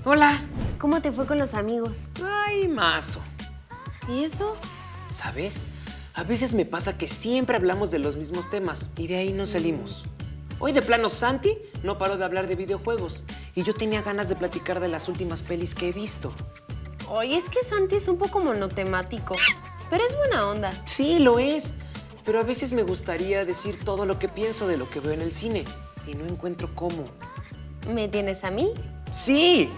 Hola. ¿Cómo te fue con los amigos? Ay, mazo. ¿Y eso? ¿Sabes? A veces me pasa que siempre hablamos de los mismos temas y de ahí no salimos. Hoy de plano Santi no paró de hablar de videojuegos y yo tenía ganas de platicar de las últimas pelis que he visto. Oye, es que Santi es un poco monotemático, pero es buena onda. Sí, lo es. Pero a veces me gustaría decir todo lo que pienso de lo que veo en el cine y no encuentro cómo. ¿Me tienes a mí? ¡Sí!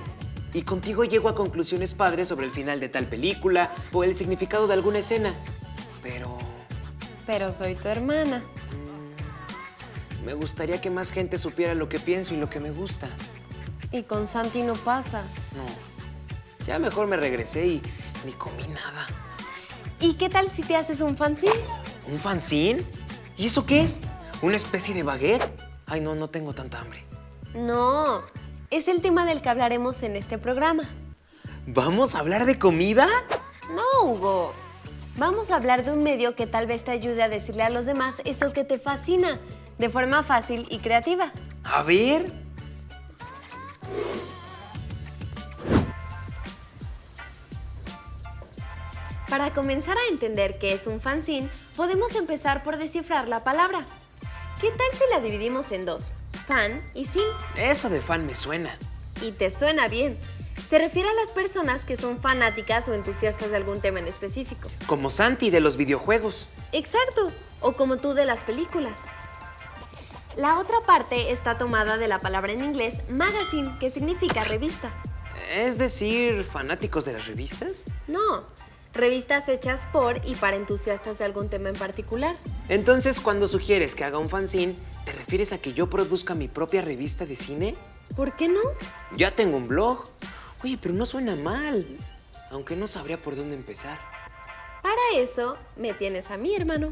Y contigo llego a conclusiones padres sobre el final de tal película o el significado de alguna escena. Pero soy tu hermana. Me gustaría que más gente supiera lo que pienso y lo que me gusta. Y con Santi no pasa. No. Ya mejor me regresé y ni comí nada. ¿Y qué tal si te haces un fanzine? ¿Un fanzine? ¿Y eso qué es? ¿Una especie de baguette? Ay, no, no tengo tanta hambre. No, es el tema del que hablaremos en este programa. ¿Vamos a hablar de comida? No, Hugo. Vamos a hablar de un medio que tal vez te ayude a decirle a los demás eso que te fascina, de forma fácil y creativa. A ver. Para comenzar a entender qué es un fanzine, podemos empezar por descifrar la palabra. ¿Qué tal si la dividimos en dos? Fan y zine. Eso de fan me suena. Y te suena bien. Se refiere a las personas que son fanáticas o entusiastas de algún tema en específico. Como Santi de los videojuegos. Exacto, o como tú de las películas. La otra parte está tomada de la palabra en inglés magazine, que significa revista. ¿Es decir, fanáticos de las revistas? No, revistas hechas por y para entusiastas de algún tema en particular. Entonces, cuando sugieres que haga un fanzine, ¿te refieres a que yo produzca mi propia revista de cine? ¿Por qué no? Ya tengo un blog. Oye, pero no suena mal. Aunque no sabría por dónde empezar. Para eso, me tienes a mí, hermano.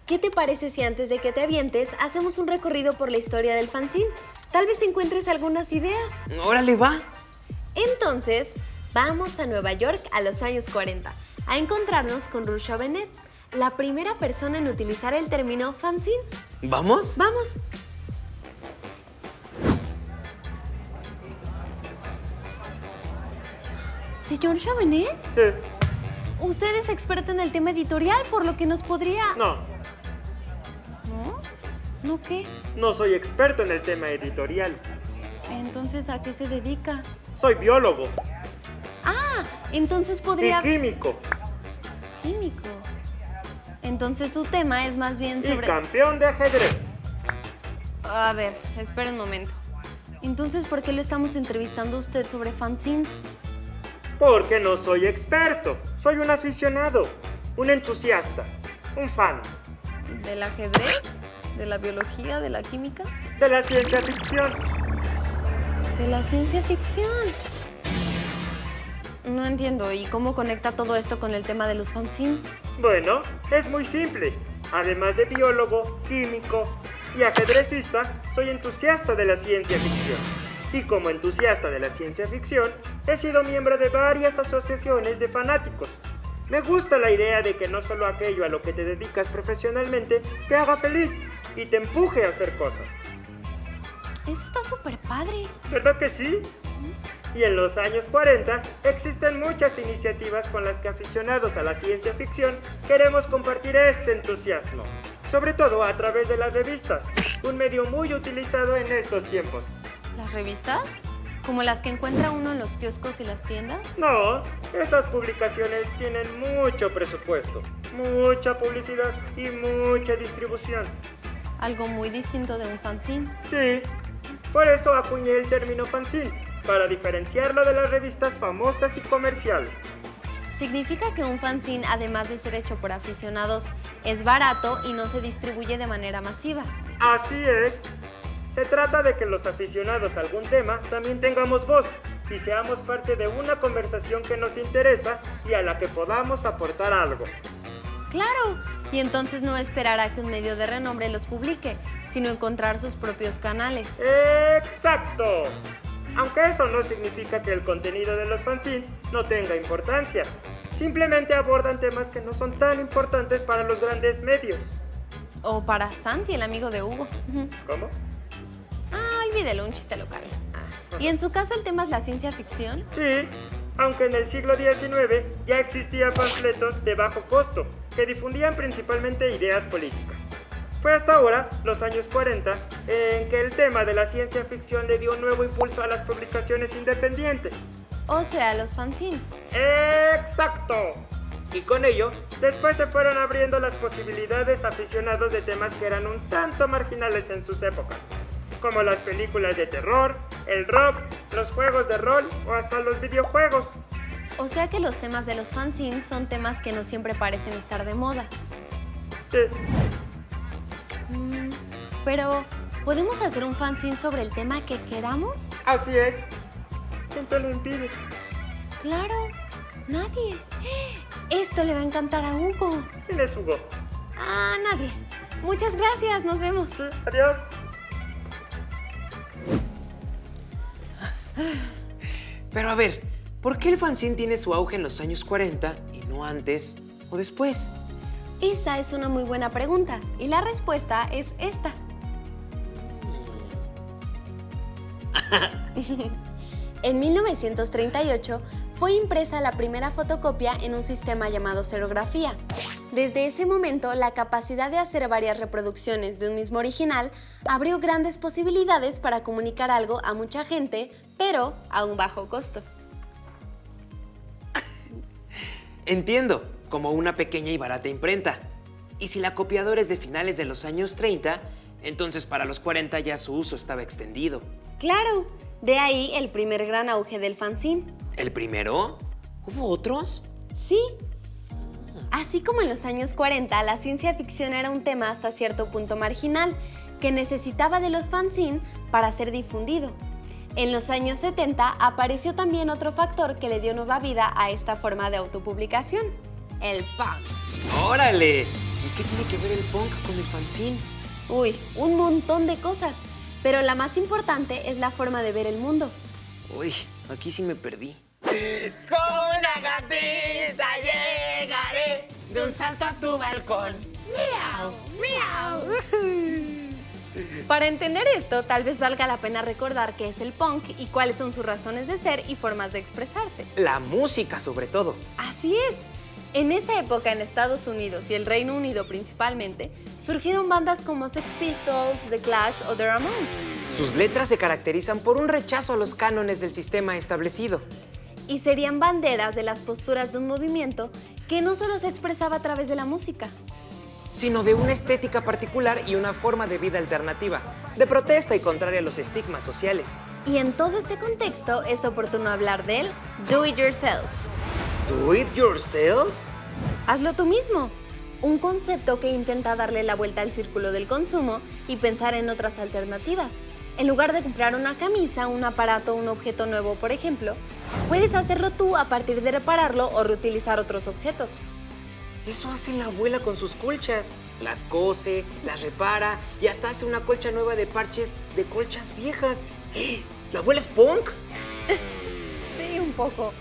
¿Qué te parece si antes de que te avientes, hacemos un recorrido por la historia del fanzine? Tal vez encuentres algunas ideas. ¡Órale, va! Entonces, vamos a Nueva York a los años 40, a encontrarnos con Ruth Chauvenet, la primera persona en utilizar el término fanzine. ¿Vamos? ¡Vamos! Señor Chauvenet, usted es experto en el tema editorial, por lo que nos podría... No, ¿No? ¿No qué? no soy experto en el tema editorial. Entonces, ¿a qué se dedica? Soy biólogo Ah, entonces y podría... químico Químico. Entonces su tema es más bien y sobre... campeón de ajedrez. A ver, espera un momento. Entonces, ¿por qué lo estamos entrevistando a usted sobre fanzines? Porque no soy experto, soy un aficionado, un entusiasta, un fan ¿Del ajedrez? ¿De la biología? ¿De la química? de la ciencia ficción. De la ciencia ficción. No entiendo. ¿Y cómo conecta todo esto con el tema de los fanzines? Bueno, es muy simple. Además de biólogo, químico y ajedrecista, soy entusiasta de la ciencia ficción. Y como entusiasta de la ciencia ficción, he sido miembro de varias asociaciones de fanáticos. Me gusta la idea de que no solo aquello a lo que te dedicas profesionalmente te haga feliz y te empuje a hacer cosas. Eso está súper padre. ¿Verdad que sí? Y en los años 40 existen muchas iniciativas con las que aficionados a la ciencia ficción queremos compartir ese entusiasmo, sobre todo a través de las revistas, un medio muy utilizado en estos tiempos. ¿Las revistas? ¿Como las que encuentra uno en los kioscos y las tiendas? No, esas publicaciones tienen mucho presupuesto, mucha publicidad y mucha distribución. Algo muy distinto de un fanzine. Sí, por eso acuñé el término fanzine, para diferenciarlo de las revistas famosas y comerciales. Significa que un fanzine, además de ser hecho por aficionados, es barato y no se distribuye de manera masiva. Así es. Se trata de que los aficionados a algún tema también tengamos voz y seamos parte de una conversación que nos interesa y a la que podamos aportar algo. ¡Claro! Y entonces no esperar a que un medio de renombre los publique, sino encontrar sus propios canales. ¡Exacto! Aunque eso no significa que el contenido de los fanzines no tenga importancia. Simplemente abordan temas que no son tan importantes para los grandes medios. O para Santi, el amigo de Hugo. ¿Cómo? Ah, olvídelo, un chiste local. ¿Y en su caso el tema es la ciencia ficción? Sí, aunque en el siglo XIX ya existían panfletos de bajo costo que difundían principalmente ideas políticas. Fue hasta ahora, los años 40, en que el tema de la ciencia ficción le dio un nuevo impulso a las publicaciones independientes. O sea, los fanzines. ¡Exacto! Y con ello, después se fueron abriendo las posibilidades a aficionados de temas que eran un tanto marginales en sus épocas, como las películas de terror, el rock, los juegos de rol o hasta los videojuegos. O sea que los temas de los fanzines son temas que no siempre parecen estar de moda. Sí, Pero, ¿podemos hacer un fanzine sobre el tema que queramos? así es. ¿Quién te lo impide? Claro, nadie. Esto le va a encantar a Hugo. ¿Quién es Hugo? Ah, nadie. Muchas gracias, nos vemos. Sí, adiós. Pero a ver, ¿por qué el fanzine tiene su auge en los años 40 y no antes o después? Esa es una muy buena pregunta y la respuesta es esta. En 1938 fue impresa la primera fotocopia en un sistema llamado serografía. Desde ese momento, la capacidad de hacer varias reproducciones de un mismo original abrió grandes posibilidades para comunicar algo a mucha gente, pero a un bajo costo. Entiendo, como una pequeña y barata imprenta. Y si la copiadora es de finales de los años 30, entonces para los 40 ya su uso estaba extendido. Claro, de ahí el primer gran auge del fanzine. ¿El primero? ¿Hubo otros? Sí. Así como en los años 40, la ciencia ficción era un tema hasta cierto punto marginal, que necesitaba de los fanzine para ser difundido. En los años 70 apareció también otro factor que le dio nueva vida a esta forma de autopublicación, el punk. ¡Órale! ¿Y qué tiene que ver el punk con el fanzine? Uy, un montón de cosas, pero la más importante es la forma de ver el mundo. Uy, aquí sí me perdí. Con una gatita llegaré de un salto a tu balcón. Miau, miau. Para entender esto, tal vez valga la pena recordar qué es el punk y cuáles son sus razones de ser y formas de expresarse. La música, sobre todo. Así es. En esa época en Estados Unidos y el Reino Unido principalmente, surgieron bandas como Sex Pistols, The Clash o The Ramones. Sus letras se caracterizan por un rechazo a los cánones del sistema establecido. Y serían banderas de las posturas de un movimiento que no solo se expresaba a través de la música. Sino de una estética particular y una forma de vida alternativa, de protesta y contraria a los estigmas sociales. Y en todo este contexto es oportuno hablar del do it yourself. ¿Do it yourself? Hazlo tú mismo. Un concepto que intenta darle la vuelta al círculo del consumo y pensar en otras alternativas. En lugar de comprar una camisa, un aparato o un objeto nuevo, por ejemplo, puedes hacerlo tú a partir de repararlo o reutilizar otros objetos. Eso hace la abuela con sus colchas. Las cose, las repara y hasta hace una colcha nueva de parches de colchas viejas. ¿La abuela es punk? Sí, un poco.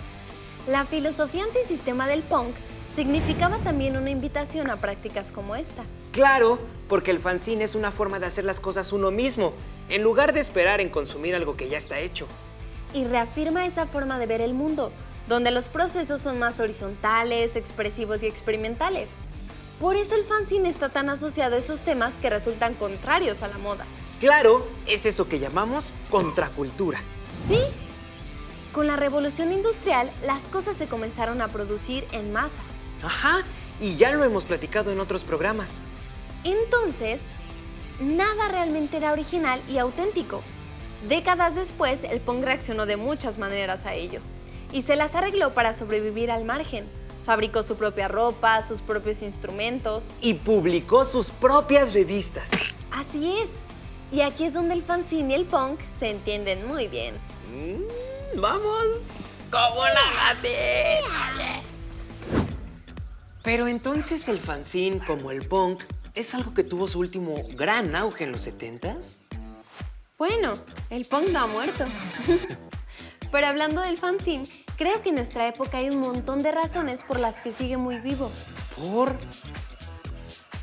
La filosofía antisistema del punk significaba también una invitación a prácticas como esta. Claro, porque el fanzine es una forma de hacer las cosas uno mismo, en lugar de esperar en consumir algo que ya está hecho. Y reafirma esa forma de ver el mundo, donde los procesos son más horizontales, expresivos y experimentales. Por eso el fanzine está tan asociado a esos temas que resultan contrarios a la moda. Claro, es eso que llamamos contracultura. Sí. Con la revolución industrial, las cosas se comenzaron a producir en masa. Ajá, y ya lo hemos platicado en otros programas. Entonces, nada realmente era original y auténtico. Décadas después, el punk reaccionó de muchas maneras a ello y se las arregló para sobrevivir al margen. Fabricó su propia ropa, sus propios instrumentos. Y publicó sus propias revistas. Así es. Y aquí es donde el fanzine y el punk se entienden muy bien. ¡Vamos! Como una gatita. Pero entonces el fanzine, como el punk, ¿es algo que tuvo su último gran auge en los 70s? Bueno, el punk no ha muerto. Pero hablando del fanzine, creo que en nuestra época hay un montón de razones por las que sigue muy vivo. ¿Por?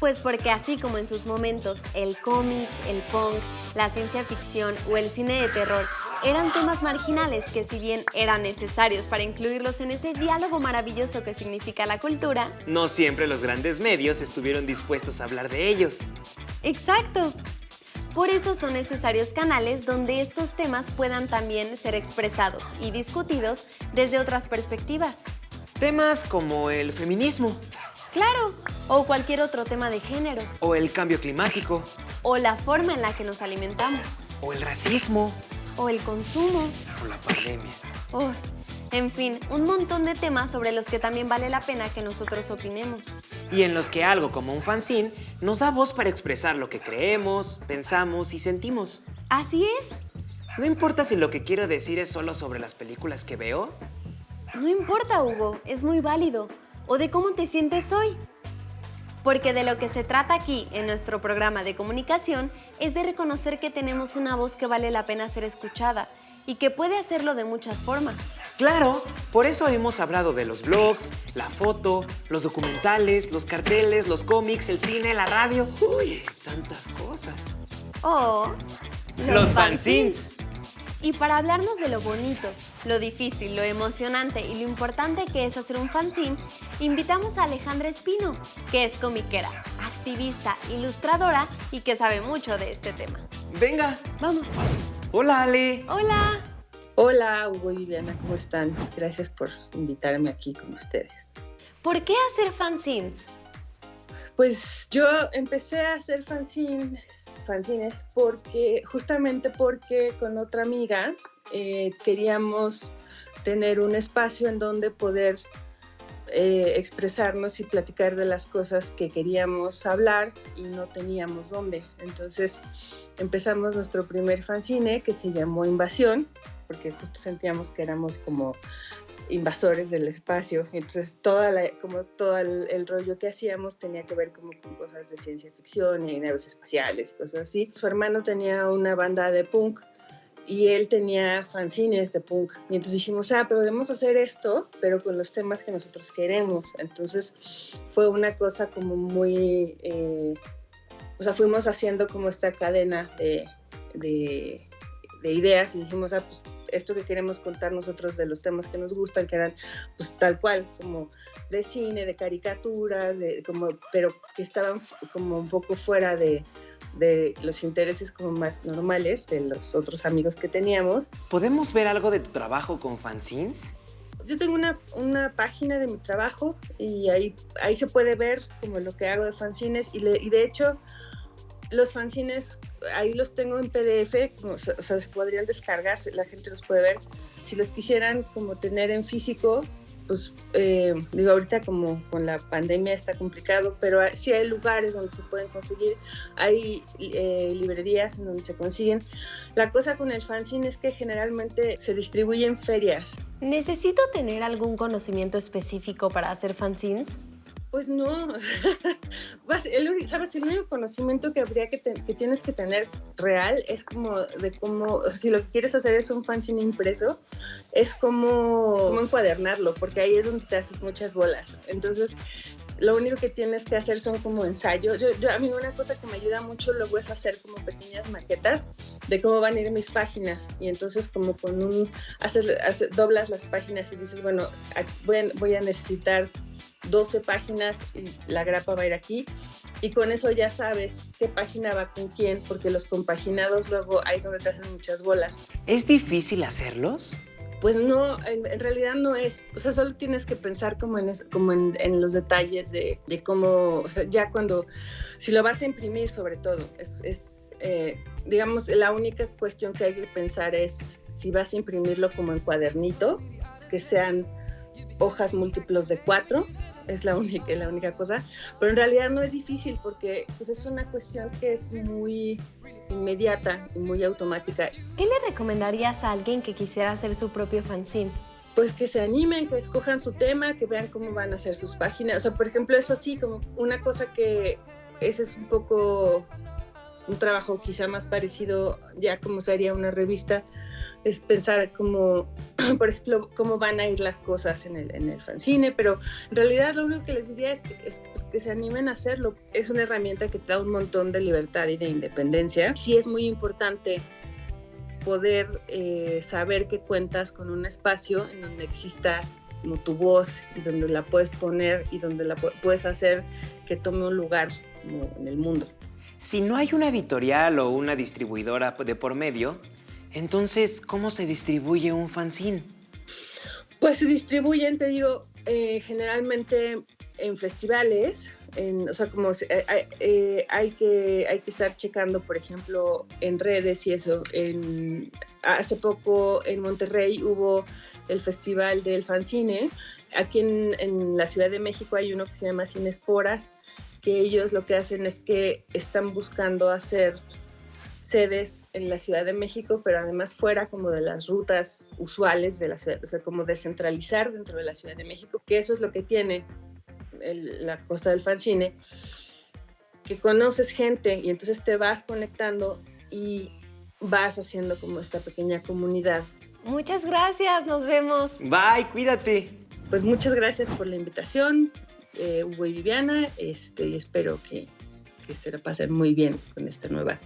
Pues porque así como en sus momentos el cómic, el punk, la ciencia ficción o el cine de terror eran temas marginales que si bien eran necesarios para incluirlos en ese diálogo maravilloso que significa la cultura, No siempre los grandes medios estuvieron dispuestos a hablar de ellos. ¡exacto! Por eso son necesarios canales donde estos temas puedan también ser expresados y discutidos desde otras perspectivas. Temas como el feminismo, ¡Claro! O cualquier otro tema de género, o el cambio climático, o la forma en la que nos alimentamos, o el racismo, o el consumo. o la pandemia. Uy, en fin, un montón de temas sobre los que también vale la pena que nosotros opinemos. Y en los que algo como un fanzine nos da voz para expresar lo que creemos, pensamos y sentimos. Así es. No importa si lo que quiero decir es solo sobre las películas que veo. No importa, Hugo, es muy válido. O de cómo te sientes hoy. Porque de lo que se trata aquí, en nuestro programa de comunicación, es de reconocer que tenemos una voz que vale la pena ser escuchada y que puede hacerlo de muchas formas. Claro, por eso hemos hablado de los blogs, la foto, los documentales, los carteles, los cómics, el cine, la radio. Uy, tantas cosas. O Los fanzines. Y para hablarnos de lo bonito, lo difícil, lo emocionante y lo importante que es hacer un fanzine, invitamos a Alejandra Espino, que es comiquera, activista, ilustradora y que sabe mucho de este tema. Venga. Vamos. Hola, Ale. Hola. Hola, Hugo y Viviana, ¿cómo están? Gracias por invitarme aquí con ustedes. ¿Por qué hacer fanzines? Pues yo empecé a hacer fanzines justamente porque con otra amiga queríamos tener un espacio en donde poder expresarnos y platicar de las cosas que queríamos hablar y no teníamos dónde. Entonces empezamos nuestro primer fanzine que se llamó Invasión, porque justo sentíamos que éramos como invasores del espacio. Entonces todo el rollo que hacíamos tenía que ver como con cosas de ciencia ficción y naves espaciales y cosas así. Su hermano tenía una banda de punk y él tenía fanzines de punk. Y entonces dijimos, podemos hacer esto, pero con los temas que nosotros queremos. Entonces fue una cosa como muy... fuimos haciendo como esta cadena de ideas y dijimos, pues esto que queremos contar nosotros de los temas que nos gustan, que eran pues tal cual, como de cine, de caricaturas, pero que estaban como un poco fuera de los intereses como más normales de los otros amigos que teníamos. ¿Podemos ver algo de tu trabajo con fanzines? Yo tengo una página de mi trabajo y ahí se puede ver como lo que hago de fanzines y de hecho los fanzines ahí los tengo en PDF, o sea, se podrían descargar, la gente los puede ver. Si los quisieran como tener en físico, pues ahorita como con la pandemia está complicado, pero sí hay lugares donde se pueden conseguir, hay librerías en donde se consiguen. La cosa con el fanzine es que generalmente se distribuye en ferias. ¿Necesito tener algún conocimiento específico para hacer fanzines? Pues no, ¿sabes? El único conocimiento que que tienes que tener real es como de cómo, si lo que quieres hacer es un fanzine impreso, es como encuadernarlo, porque ahí es donde te haces muchas bolas. Entonces, lo único que tienes que hacer son como ensayos. A mí una cosa que me ayuda mucho luego es hacer como pequeñas maquetas de cómo van a ir mis páginas. Y entonces como doblas las páginas y dices, bueno, voy a necesitar 12 páginas y la grapa va a ir aquí. Y con eso ya sabes qué página va con quién, porque los compaginados luego ahí es donde te hacen muchas bolas. ¿Es difícil hacerlos? Pues no, en realidad no es, o sea, solo tienes que pensar como en los detalles de cómo, o sea, ya si lo vas a imprimir sobre todo, digamos, la única cuestión que hay que pensar es si vas a imprimirlo como en cuadernito, que sean hojas múltiplos de 4, es la única cosa, pero en realidad no es difícil porque pues es una cuestión que es muy inmediata y muy automática. ¿Qué le recomendarías a alguien que quisiera hacer su propio fanzine? Pues que se animen, que escojan su tema, que vean cómo van a hacer sus páginas. O sea, por ejemplo, eso sí, como una cosa que ese es un poco un trabajo quizá más parecido ya como sería una revista, es pensar cómo, por ejemplo, cómo van a ir las cosas en el fanzine, pero en realidad lo único que les diría es que se animen a hacerlo. Es una herramienta que te da un montón de libertad y de independencia. Sí es muy importante poder saber que cuentas con un espacio en donde exista como tu voz, y donde la puedes poner y donde la puedes hacer que tome un lugar como en el mundo. Si no hay una editorial o una distribuidora de por medio, entonces, ¿cómo se distribuye un fanzine? Pues se distribuyen, te digo, generalmente en festivales, o sea, como hay que estar checando, por ejemplo, en redes y eso. Hace poco en Monterrey hubo el Festival del Fanzine. Aquí en la Ciudad de México hay uno que se llama Cinesporas, que ellos lo que hacen es que están buscando hacer sedes en la Ciudad de México, pero además fuera como de las rutas usuales de la ciudad, o sea, como descentralizar dentro de la Ciudad de México, que eso es lo que tiene la Costa del Fanzine, que conoces gente y entonces te vas conectando y vas haciendo como esta pequeña comunidad. Muchas gracias, nos vemos. Bye, cuídate. Pues muchas gracias por la invitación, Hugo y Viviana, y espero que se la pasen muy bien con esta nueva.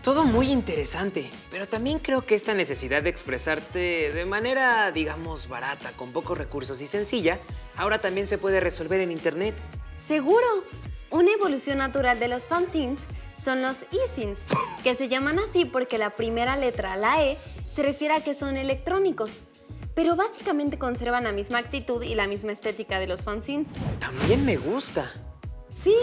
Todo muy interesante, pero también creo que esta necesidad de expresarte de manera, digamos, barata, con pocos recursos y sencilla, ahora también se puede resolver en internet. Seguro. Una evolución natural de los fanzines son los e-zines, que se llaman así porque la primera letra, la E, se refiere a que son electrónicos, pero básicamente conservan la misma actitud y la misma estética de los fanzines. También me gusta. Sí,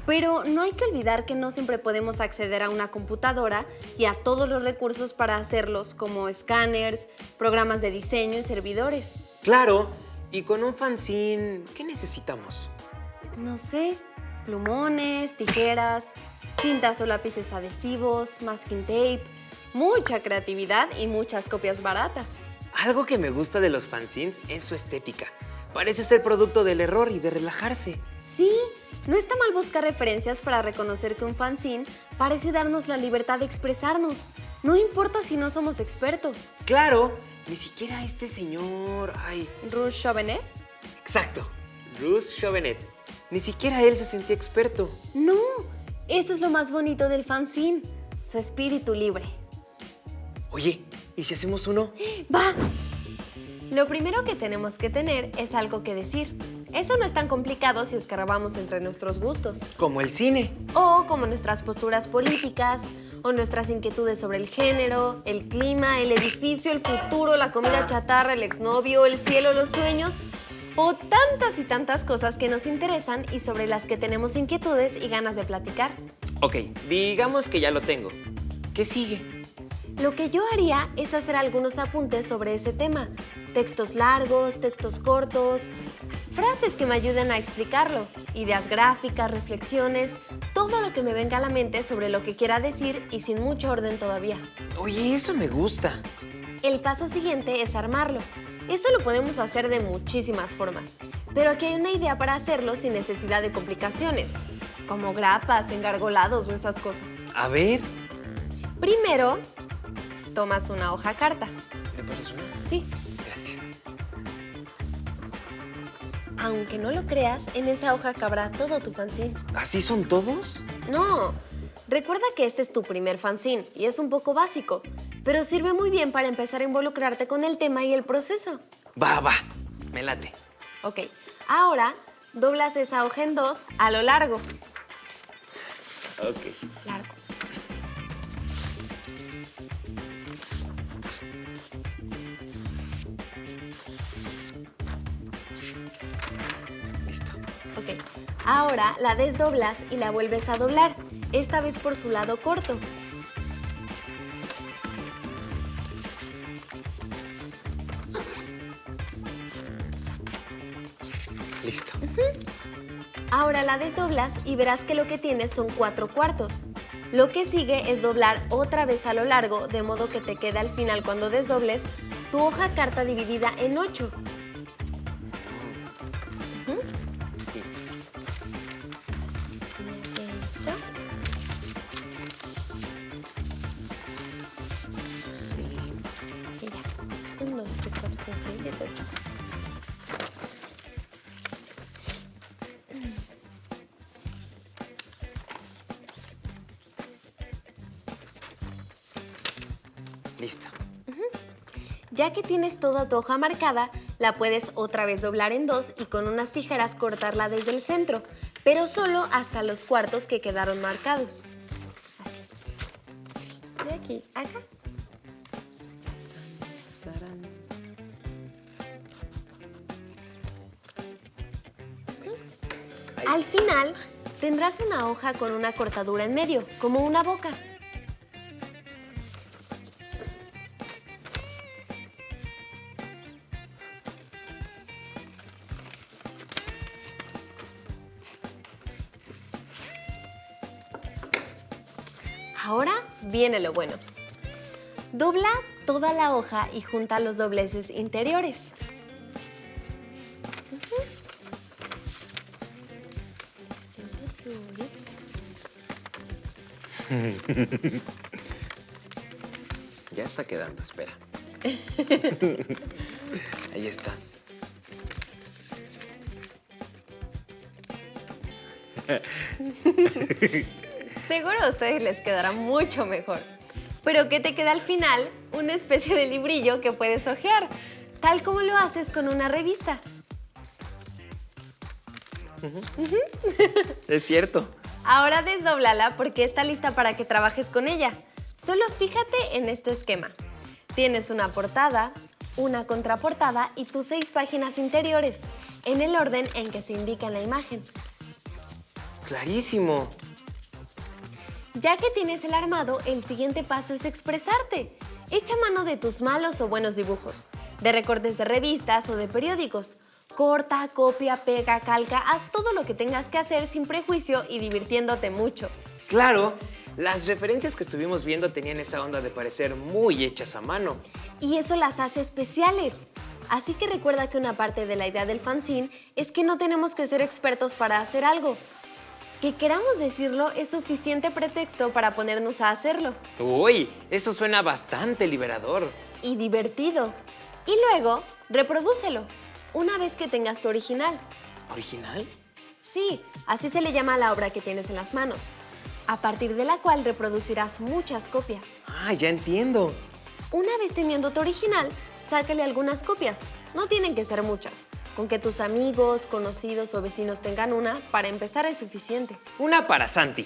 pero no hay que olvidar que no siempre podemos acceder a una computadora y a todos los recursos para hacerlos, como escáneres, programas de diseño y servidores. Claro, y con un fanzine, ¿qué necesitamos? No sé, plumones, tijeras, cintas o lápices adhesivos, masking tape, mucha creatividad y muchas copias baratas. Algo que me gusta de los fanzines es su estética. Parece ser producto del error y de relajarse. Sí, no está mal buscar referencias para reconocer que un fanzine parece darnos la libertad de expresarnos. No importa si no somos expertos. Claro, ni siquiera este señor... Ay, Ruth Chauvenet. exacto, Ruth Chauvenet. Ni siquiera él se sentía experto. No, eso es lo más bonito del fanzine, su espíritu libre. Oye, ¿y si hacemos uno? ¡Va! Lo primero que tenemos que tener es algo que decir. Eso no es tan complicado si escarbamos entre nuestros gustos. Como el cine. O como nuestras posturas políticas, o nuestras inquietudes sobre el género, el clima, el edificio, el futuro, la comida chatarra, el exnovio, el cielo, los sueños, o tantas y tantas cosas que nos interesan y sobre las que tenemos inquietudes y ganas de platicar. Ok, digamos que ya lo tengo. ¿Qué sigue? Lo que yo haría es hacer algunos apuntes sobre ese tema. Textos largos, textos cortos, frases que me ayuden a explicarlo, ideas gráficas, reflexiones, todo lo que me venga a la mente sobre lo que quiera decir y sin mucho orden todavía. Oye, eso me gusta. El paso siguiente es armarlo. Eso lo podemos hacer de muchísimas formas, pero aquí hay una idea para hacerlo sin necesidad de complicaciones, como grapas, engargolados o esas cosas. A ver. Primero, tomas una hoja carta. ¿Me pasas una? Sí. Gracias. Aunque no lo creas, en esa hoja cabrá todo tu fanzine. ¿Así son todos? No, recuerda que este es tu primer fanzine y es un poco básico, pero sirve muy bien para empezar a involucrarte con el tema y el proceso. Va, me late. Ok, ahora doblas esa hoja en dos a lo largo. Ok. Largo. Listo. Ok, ahora la desdoblas y la vuelves a doblar, esta vez por su lado corto. Listo. Ahora la desdoblas y verás que lo que tienes son 4/4. Lo que sigue es doblar otra vez a lo largo, de modo que te queda al final cuando desdobles tu hoja carta dividida en 8. Sí. 6, 7, 8. Lista. Ya que tienes toda tu hoja marcada, la puedes otra vez doblar en dos y con unas tijeras cortarla desde el centro, pero solo hasta los cuartos que quedaron marcados. Así. De aquí a acá. Al final, tendrás una hoja con una cortadura en medio, como una boca. Ahora viene lo bueno. Dobla toda la hoja y junta los dobleces interiores. Ya está quedando, espera. Ahí está. Seguro a ustedes les quedará mucho mejor. Pero ¿qué te queda al final? Una especie de librillo que puedes hojear, tal como lo haces con una revista. Es cierto. Ahora desdóblala porque está lista para que trabajes con ella. Solo fíjate en este esquema. Tienes una portada, una contraportada y tus 6 páginas interiores, en el orden en que se indica en la imagen. Clarísimo. Ya que tienes el armado, el siguiente paso es expresarte. Echa mano de tus malos o buenos dibujos, de recortes de revistas o de periódicos. Corta, copia, pega, calca, haz todo lo que tengas que hacer sin prejuicio y divirtiéndote mucho. Claro, las referencias que estuvimos viendo tenían esa onda de parecer muy hechas a mano. Y eso las hace especiales. Así que recuerda que una parte de la idea del fanzine es que no tenemos que ser expertos para hacer algo. Que queramos decirlo es suficiente pretexto para ponernos a hacerlo. Uy, eso suena bastante liberador. Y divertido. Y luego, reprodúcelo, una vez que tengas tu original. ¿Original? Sí, así se le llama a la obra que tienes en las manos, a partir de la cual reproducirás muchas copias. Ah, ya entiendo. Una vez teniendo tu original, sácale algunas copias. No tienen que ser muchas. Con que tus amigos, conocidos o vecinos tengan una, para empezar es suficiente. Una para Santi,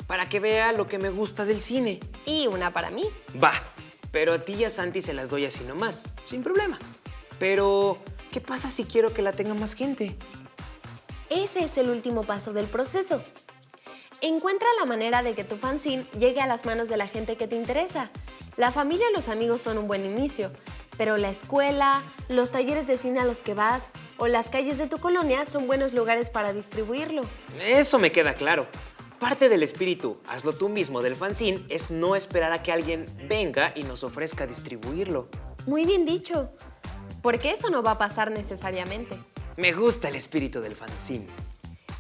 para que vea lo que me gusta del cine. Y una para mí. Va, pero a ti y a Santi se las doy así nomás, sin problema. Pero, ¿qué pasa si quiero que la tenga más gente? Ese es el último paso del proceso. Encuentra la manera de que tu fanzine llegue a las manos de la gente que te interesa. La familia y los amigos son un buen inicio, pero la escuela, los talleres de cine a los que vas o las calles de tu colonia son buenos lugares para distribuirlo. Eso me queda claro. Parte del espíritu, hazlo tú mismo del fanzine, es no esperar a que alguien venga y nos ofrezca distribuirlo. Muy bien dicho, porque eso no va a pasar necesariamente. Me gusta el espíritu del fanzine.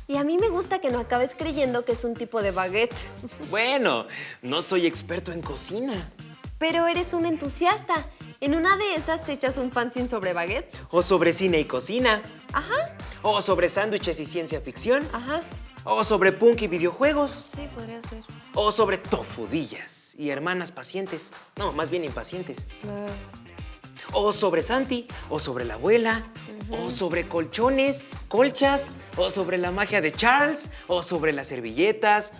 Y a mí me gusta que no acabes creyendo que es un tipo de baguette. Bueno, no soy experto en cocina. Pero eres un entusiasta. En una de esas te echas un fanzine sobre baguettes. O sobre cine y cocina. Ajá, O sobre sándwiches y ciencia ficción. ajá. O sobre punk y videojuegos. Sí, podría ser. O sobre tofudillas y hermanas pacientes. No, más bien impacientes. O sobre Santi, o sobre la abuela, o sobre colchones, colchas, o sobre la magia de Charles, o sobre las servilletas,